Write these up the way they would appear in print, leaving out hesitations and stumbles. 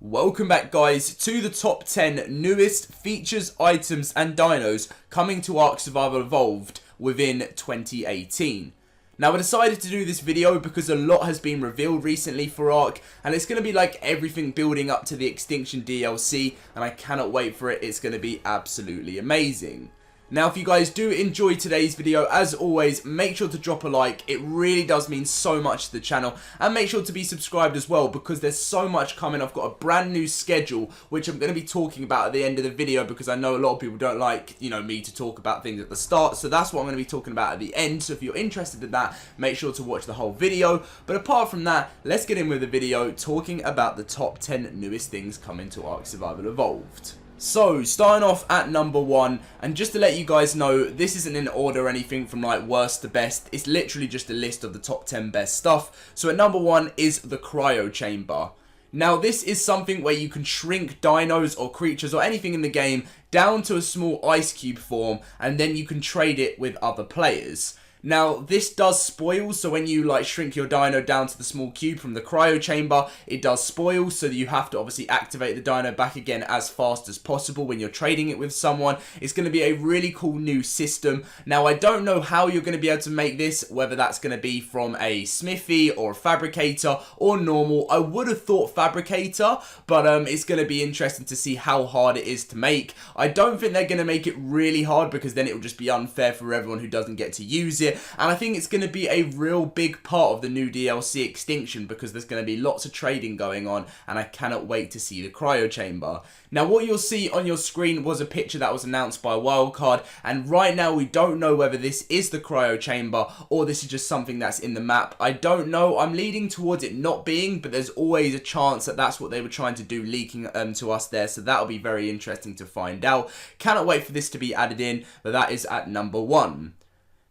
Welcome back, guys, to the top 10 newest features, items and dinos coming to Ark Survival Evolved within 2018. Now, I decided to do this video because a lot has been revealed recently for Ark, and it's going to be like everything building up to the Extinction DLC, and I cannot wait for it. It's going to be absolutely amazing. Now, if you guys do enjoy today's video, as always, make sure to drop a like. It really does mean so much to the channel. And make sure to be subscribed as well, because there's so much coming. I've got a brand new schedule, which I'm going to be talking about at the end of the video, because I know a lot of people don't like, me to talk about things at the start. So that's what I'm going to be talking about at the end. So if you're interested in that, make sure to watch the whole video. But apart from that, let's get in with the video talking about the top 10 newest things coming to Ark Survival Evolved. So, starting off at number 1, and just to let you guys know, this isn't in order or anything from like worst to best, it's literally just a list of the top 10 best stuff. So at number 1 is the cryo chamber. Now, this is something where you can shrink dinos or creatures or anything in the game down to a small ice cube form, and then you can trade it with other players. Now, this does spoil, so when you like shrink your dino down to the small cube from the cryo chamber, it does spoil, so that you have to obviously activate the dino back again as fast as possible when you're trading it with someone. It's going to be a really cool new system. Now, I don't know how you're going to be able to make this, whether that's going to be from a smithy or a fabricator or normal. I would have thought fabricator, but it's going to be interesting to see how hard it is to make. I don't think they're going to make it really hard, because then it will just be unfair for everyone who doesn't get to use it. And I think it's going to be a real big part of the new DLC Extinction, because there's going to be lots of trading going on, and I cannot wait to see the cryo chamber. Now, what you'll see on your screen was a picture that was announced by Wildcard, and right now we don't know whether this is the cryo chamber or this is just something that's in the map. I don't know. I'm leading towards it not being, but there's always a chance that that's what they were trying to do, leaking to us there, so that'll be very interesting to find out. Cannot wait for this to be added in, but that is at number 1.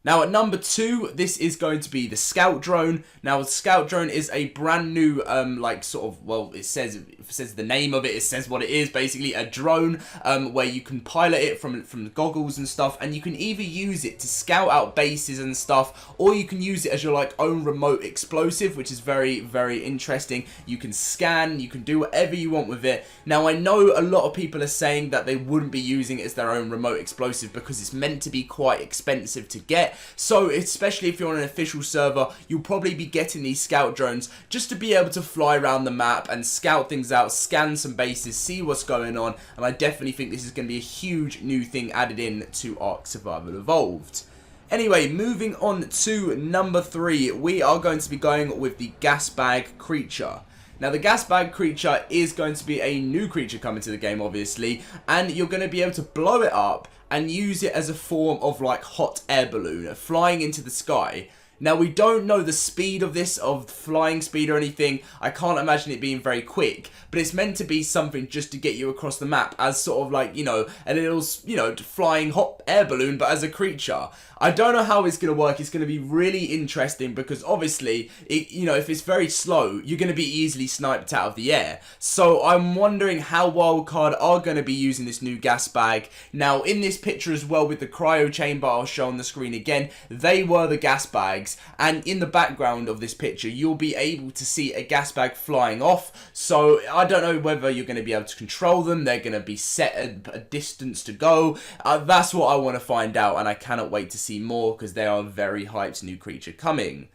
Now at number 2, this is going to be the Scout Drone. Now the Scout Drone is a brand new, it says the name of it, it says what it is, basically a drone where you can pilot it from the goggles and stuff, and you can either use it to scout out bases and stuff, or you can use it as your like own remote explosive, which is very, very interesting. You can scan, you can do whatever you want with it. Now I know a lot of people are saying that they wouldn't be using it as their own remote explosive because it's meant to be quite expensive to get. So, especially if you're on an official server, you'll probably be getting these scout drones just to be able to fly around the map and scout things out, scan some bases, see what's going on, and I definitely think this is going to be a huge new thing added in to Ark Survival Evolved. Anyway, moving on to number 3, we are going to be going with the gas bag creature. Now, the gas bag creature is going to be a new creature coming to the game, obviously, and you're going to be able to blow it up and use it as a form of like hot air balloon flying into the sky. Now, we don't know the speed of this, of flying speed or anything. I can't imagine it being very quick, but it's meant to be something just to get you across the map as sort of like, a little, flying hot air balloon, but as a creature. I don't know how it's going to work. It's going to be really interesting because obviously, if it's very slow, you're going to be easily sniped out of the air. So I'm wondering how Wildcard are going to be using this new gas bag. Now, in this picture as well with the cryo chamber, I'll show on the screen again, they were the gas bags. And in the background of this picture, you'll be able to see a gas bag flying off. So I don't know whether you're going to be able to control them. They're going to be set at a distance to go. That's what I want to find out, and I cannot wait to see more because they are a very hyped new creature coming.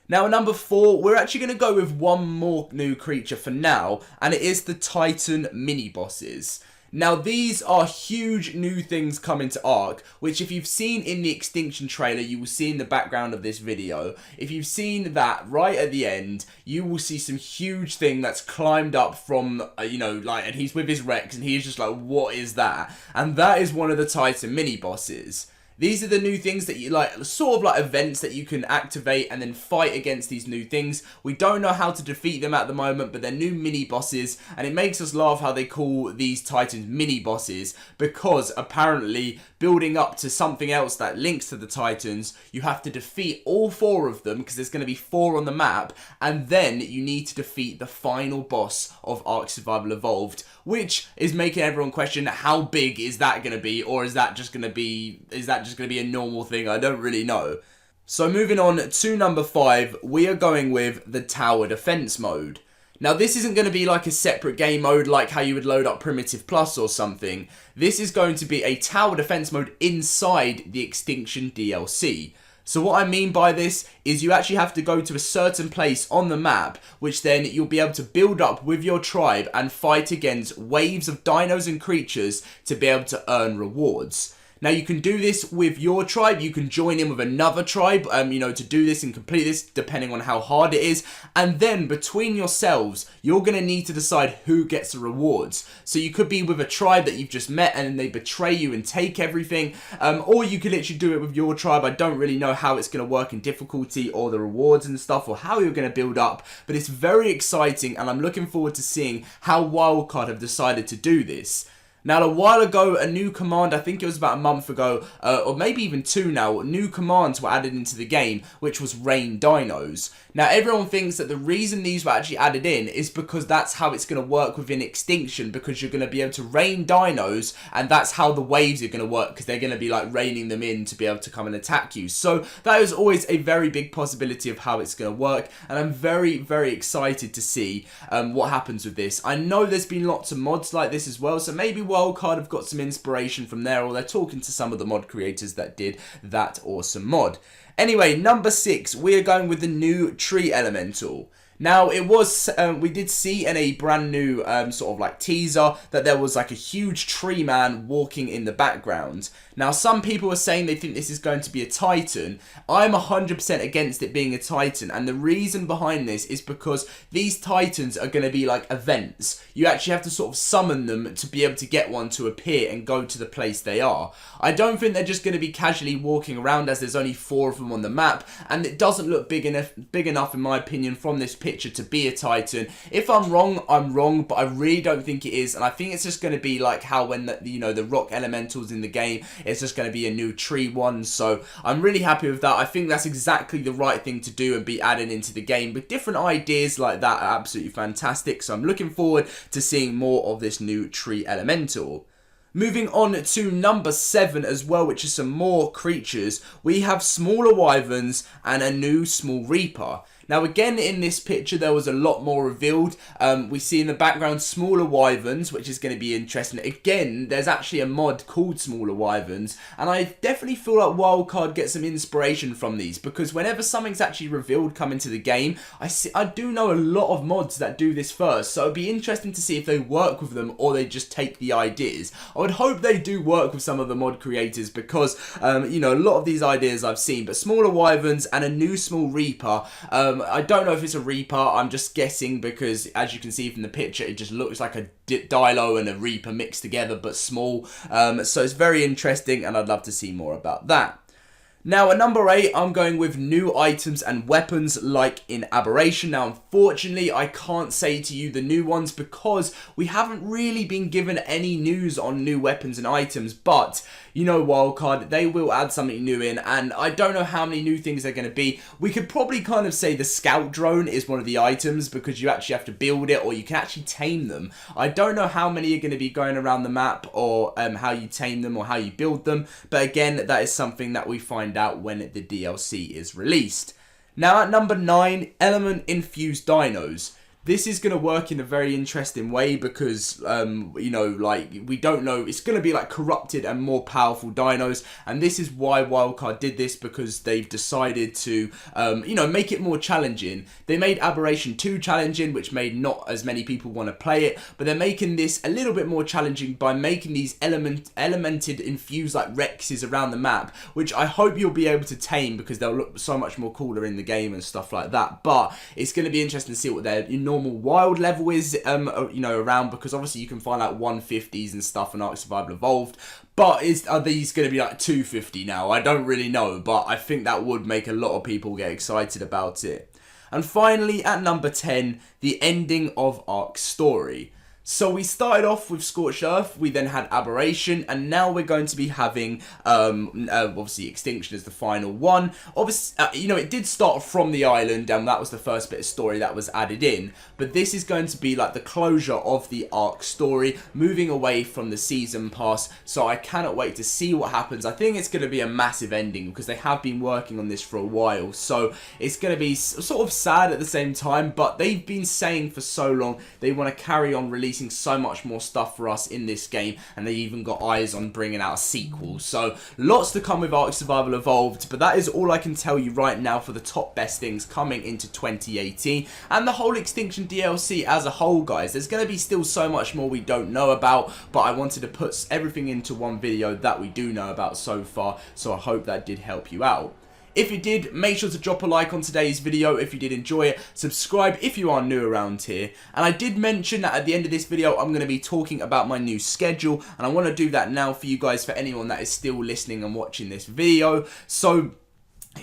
Now at number 4, we're actually going to go with one more new creature for now, and it is the Titan mini bosses. Now, these are huge new things coming to Ark, which if you've seen in the Extinction trailer, you will see in the background of this video. If you've seen that right at the end, you will see some huge thing that's climbed up from, and he's with his Rex, and he's just like, what is that? And that is one of the Titan mini bosses. These are the new things that you like, sort of like events that you can activate and then fight against these new things. We don't know how to defeat them at the moment, but they're new mini bosses, and it makes us laugh how they call these Titans mini bosses, because apparently building up to something else that links to the Titans, you have to defeat all 4 of them, because there's going to be 4 on the map, and then you need to defeat the final boss of Ark Survival Evolved, which is making everyone question how big is that going to be, or is that just going to be a normal thing? I don't really know. So moving on to number 5, we are going with the tower defense mode. Now, this isn't going to be like a separate game mode like how you would load up Primitive Plus or something. This is going to be a tower defense mode inside the Extinction DLC. So what I mean by this is you actually have to go to a certain place on the map, which then you'll be able to build up with your tribe and fight against waves of dinos and creatures to be able to earn rewards. Now, you can do this with your tribe, you can join in with another tribe, to do this and complete this, depending on how hard it is, and then between yourselves, you're going to need to decide who gets the rewards. So you could be with a tribe that you've just met and they betray you and take everything, or you could literally do it with your tribe. I don't really know how it's going to work in difficulty or the rewards and stuff, or how you're going to build up, but it's very exciting, and I'm looking forward to seeing how Wildcard have decided to do this. Now, a while ago, a new command, I think it was about a month ago, or maybe even 2 now, new commands were added into the game, which was rain dinos. Now, everyone thinks that the reason these were actually added in is because that's how it's going to work within Extinction, because you're going to be able to rain dinos, and that's how the waves are going to work, because they're going to be like raining them in to be able to come and attack you. So that is always a very big possibility of how it's going to work, and I'm very, very excited to see what happens with this. I know there's been lots of mods like this as well, so maybe Wildcard have got some inspiration from there, or they're talking to some of the mod creators that did that awesome mod. Anyway, number 6, we are going with the new tree elemental. Now, it was, we did see in a brand new sort of like teaser that there was like a huge tree man walking in the background. Now, some people are saying they think this is going to be a Titan. I'm 100% against it being a Titan, and the reason behind this is because these Titans are going to be like events. You actually have to sort of summon them to be able to get one to appear and go to the place they are. I don't think they're just going to be casually walking around, as there's only 4 of them on the map, and it doesn't look big enough in my opinion from this picture to be a Titan. If I'm wrong, I'm wrong, but I really don't think it is, and I think it's just going to be like how when the rock elementals in the game, it's just going to be a new tree one. So I'm really happy with that. I think that's exactly the right thing to do and be added into the game, but different ideas like that are absolutely fantastic. So I'm looking forward to seeing more of this new tree elemental. Moving on to number 7 as well, which is some more creatures. We have smaller wyverns and a new small reaper. Now, again, in this picture, there was a lot more revealed. We see in the background smaller wyverns, which is going to be interesting. Again, there's actually a mod called Smaller Wyverns, and I definitely feel like Wildcard gets some inspiration from these, because whenever something's actually revealed coming to the game, I do know a lot of mods that do this first, so it'd be interesting to see if they work with them or they just take the ideas. I would hope they do work with some of the mod creators, because, a lot of these ideas I've seen, but Smaller Wyverns and a new small reaper, I don't know if it's a Reaper, I'm just guessing, because as you can see from the picture, it just looks like a Dilo and a Reaper mixed together, but small. So it's very interesting, and I'd love to see more about that. Now, at number 8, I'm going with new items and weapons like in Aberration. Now, unfortunately, I can't say to you the new ones because we haven't really been given any news on new weapons and items, but Wildcard, they will add something new in, and I don't know how many new things they're going to be. We could probably kind of say the scout drone is one of the items, because you actually have to build it, or you can actually tame them. I don't know how many are going to be going around the map, or how you tame them or how you build them, but again, that is something that we find out when the DLC is released. Now, at number 9, element infused dinos. This is going to work in a very interesting way because, we don't know. It's going to be like corrupted and more powerful dinos. And this is why Wildcard did this, because they've decided to, make it more challenging. They made Aberration 2 challenging, which made not as many people want to play it. But they're making this a little bit more challenging by making these elemented infused like Rexes around the map, which I hope you'll be able to tame, because they'll look so much more cooler in the game and stuff like that. But it's going to be interesting to see what their normal wild level is, around, because obviously you can find like 150s and stuff in Ark Survival Evolved, but are these going to be like 250 now? I don't really know, but I think that would make a lot of people get excited about it. And finally, at number 10, the ending of Ark Story. So we started off with Scorched Earth, we then had Aberration, and now we're going to be having, obviously, Extinction as the final one. Obviously, it did start from the island, and that was the first bit of story that was added in, but this is going to be like the closure of the Ark story, moving away from the season pass, so I cannot wait to see what happens. I think it's going to be a massive ending, because they have been working on this for a while, so it's going to be sort of sad at the same time, but they've been saying for so long they want to carry on releasing so much more stuff for us in this game, and they even got eyes on bringing out a sequel. So lots to come with Ark Survival Evolved, but that is all I can tell you right now for the top best things coming into 2018 and the whole Extinction DLC as a whole, guys. There's going to be still so much more we don't know about, but I wanted to put everything into one video that we do know about so far, so I hope that did help you out. If you did, make sure to drop a like on today's video if you did enjoy it. Subscribe if you are new around here. And I did mention that at the end of this video, I'm going to be talking about my new schedule. And I want to do that now for you guys, for anyone that is still listening and watching this video. So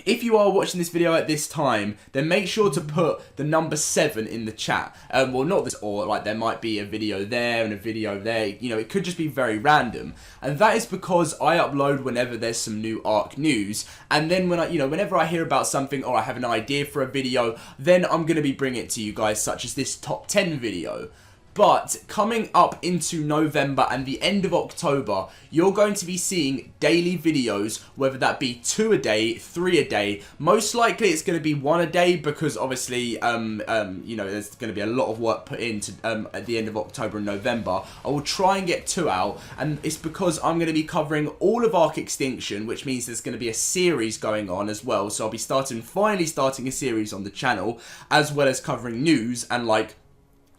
if you are watching this video at this time, then make sure to put the number 7 in the chat. Well, not this, or like there might be a video there and a video there. It could just be very random. And that is because I upload whenever there's some new Ark news. And then when whenever I hear about something or I have an idea for a video, then I'm going to be bringing it to you guys, such as this top 10 video. But coming up into November and the end of October, you're going to be seeing daily videos, whether that be 2 a day, 3 a day. Most likely it's going to be 1 a day, because obviously, there's going to be a lot of work put into at the end of October and November. I will try and get 2 out, and it's because I'm going to be covering all of Ark Extinction, which means there's going to be a series going on as well. So I'll be finally starting a series on the channel, as well as covering news and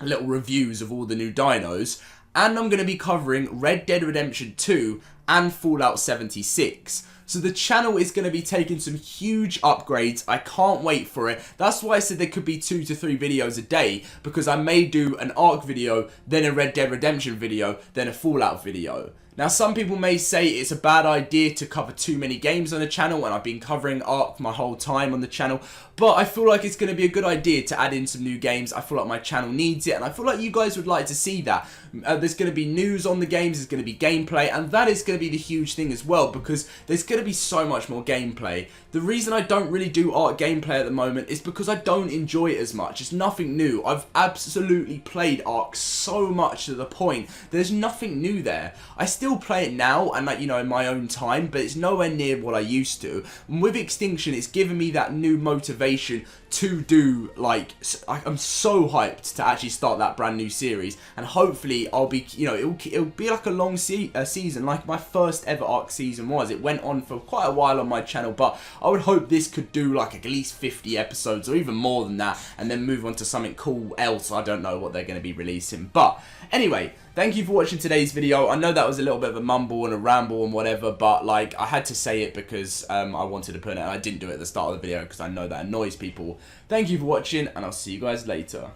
little reviews of all the new dinos, and I'm going to be covering Red Dead Redemption 2 and Fallout 76. So the channel is going to be taking some huge upgrades. I can't wait for it. That's why I said there could be 2 to 3 videos a day, because I may do an Ark video, then a Red Dead Redemption video, then a Fallout video. Now, some people may say it's a bad idea to cover too many games on the channel, and I've been covering Ark my whole time on the channel, but I feel like it's going to be a good idea to add in some new games. I feel like my channel needs it, and I feel like you guys would like to see that. There's going to be news on the games, there's going to be gameplay, and that is going to be the huge thing as well, because there's going to be so much more gameplay. The reason I don't really do Ark gameplay at the moment is because I don't enjoy it as much. It's nothing new. I've absolutely played Ark so much to the point there's nothing new there. I still play it now and in my own time, but it's nowhere near what I used to. And with Extinction, it's given me that new motivation to do, I'm so hyped to actually start that brand new series, and hopefully I'll be, it'll be like a long season, like my first ever Ark season was. It went on for quite a while on my channel, but I would hope this could do at least 50 episodes or even more than that, and then move on to something cool else. I don't know what they're going to be releasing, but anyway, thank you for watching today's video. I know that was a little bit of a mumble and a ramble and whatever, but I had to say it because I wanted to put it, and I didn't do it at the start of the video because I know that annoys people. Thank you for watching, and I'll see you guys later.